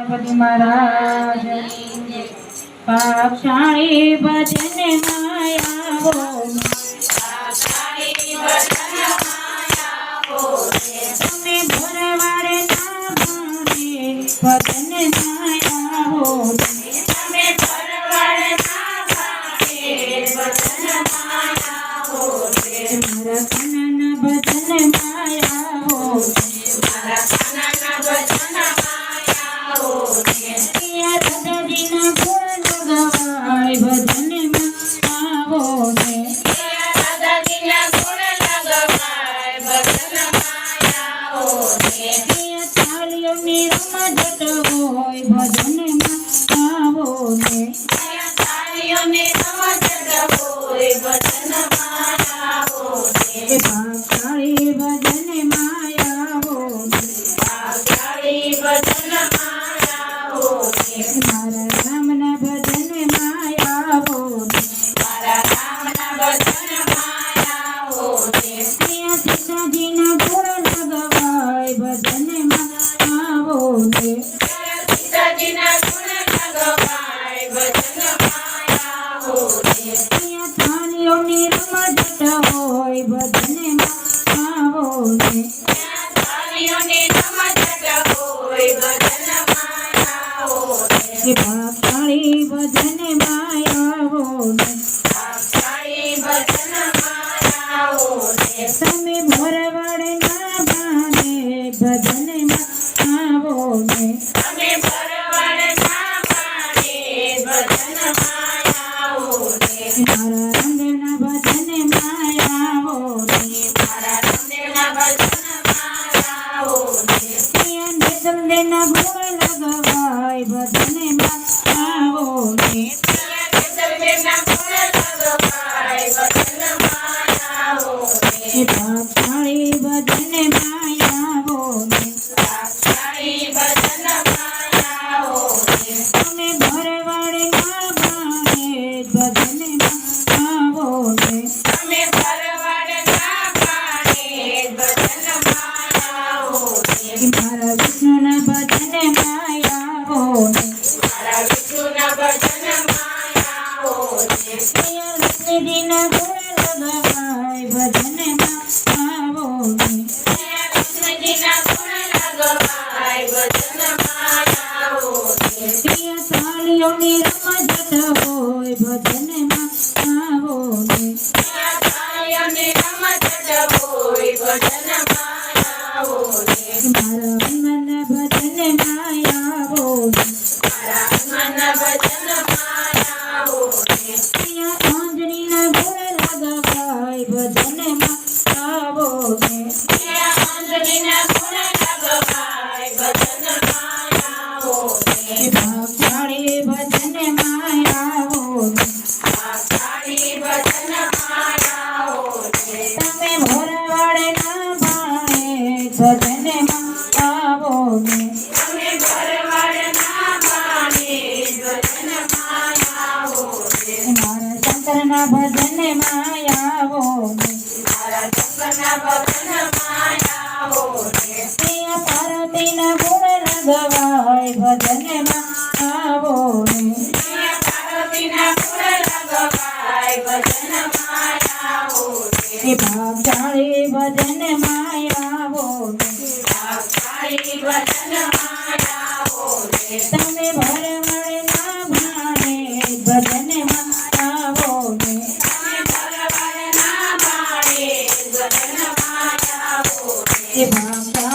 ગણપતિ મહારાજ પાક્ષાળી ભજન માયાવો તમે ભરવાડે ના ભાણે ભજન માયાવો તમે ભરવાડે ના ભાણે ભજન માયાવો મારા કનના ભજન માયાવો મારા કનના ભજન માયાવો પિયા દાદાજીના ગુણ લગાવાય ભજન આવો ને પિયા દાદાજીના ગુણ લગાવાય ભજન આવો ને પિયા તાળીઓની રમઝટ હોય ભજન આવો ને પિયા તાળીઓની રમઝટ હોય ભજન આવો ને પાક્ષાળી ભજન માયાવો પાક્ષાળી ભજન માયાવો મારા રામના ભજન માયાવો મારા રામના ભજન માયાવો પિયા સીતાજીના ગુણ લગાવાય ભજન આવો ને સીતાજીના ગુણ લગાવાય ભજન આવો પિયા થાળીઓની રમઝટ હોય ભજન આવો ને થાળીઓની રમઝટ હોય ભજન આવો ને પાક્ષાળી ભજન માયાવો ને પાક્ષાળી ભજન માયાવો ને તમે ભરવાડ ના ભાને ભજન આવો ને તમે ભરવાડ ના ભાને ભજન આવો ને મારા રામદેવના ભજન માયાવો ને મારા રામદેવના ભજન માયાવો ને પિયા નેતલદેના ગુણ લગાવાય ભજન આવો ને પિયા નેતલદેના ગુણ લગાવાય ભજન આવો ને પાક્ષાળી ભજન માયાવો ને પાક્ષાળી ભજન માયાવો ને તમે ભરવાડ ના ભાણે ભજન આવો ને તમે ભરવાડ ના ભાણે ભજન આવો ને મારા વિષ્ણુના ભજન માયાવો ને મારા વિષ્ણુના ભજન માયાવો ને પિયા લક્ષ્મીજીના ગુણ લગાવાય ભજન આવો ને પિયા લક્ષ્મીજીના ગુણ લગાવાય ભજન આવો ને પિયા થાળીઓની રમઝટ હોય ભજન આવો ને પિયા થાળીઓની રમઝટ હોય ભજન આવો ને મારા હનુમાનના ભજન માયાવો ને મારા હનુમાનના ભજન માયાવો ને પિયા આંજણીના ગુણ લગાવાય ભજન આવો ને પિયા આંજણીના ગુણ લગાવાય ભજન આવો ને પાક્ષાળી ભજન માયાવો ને પાક્ષાળી ભજન માયાવો ને તમે ભરવાડ ના ભાણે ભજન આવો ને તમે ભરવાડ ના ભાણે ભજન આવો ને મારા શંકરના ભજન માયાવો ને મારા શંકરના ભજન માયાવો ને પિયા પાર્વતીના ગુણ લગાવાય ભજન આવો ને પિયા પાર્વતીના ગુણ લગાવાય ભજન આવો ને પાક્ષાળી ભજન માયાવો ને પાક્ષાળી ભજન માયાવો ને તમે ભરવાડ ના ભાણે ભજન આવો ને તમે ભરવાડ ના ભાણે ભજન આવો ને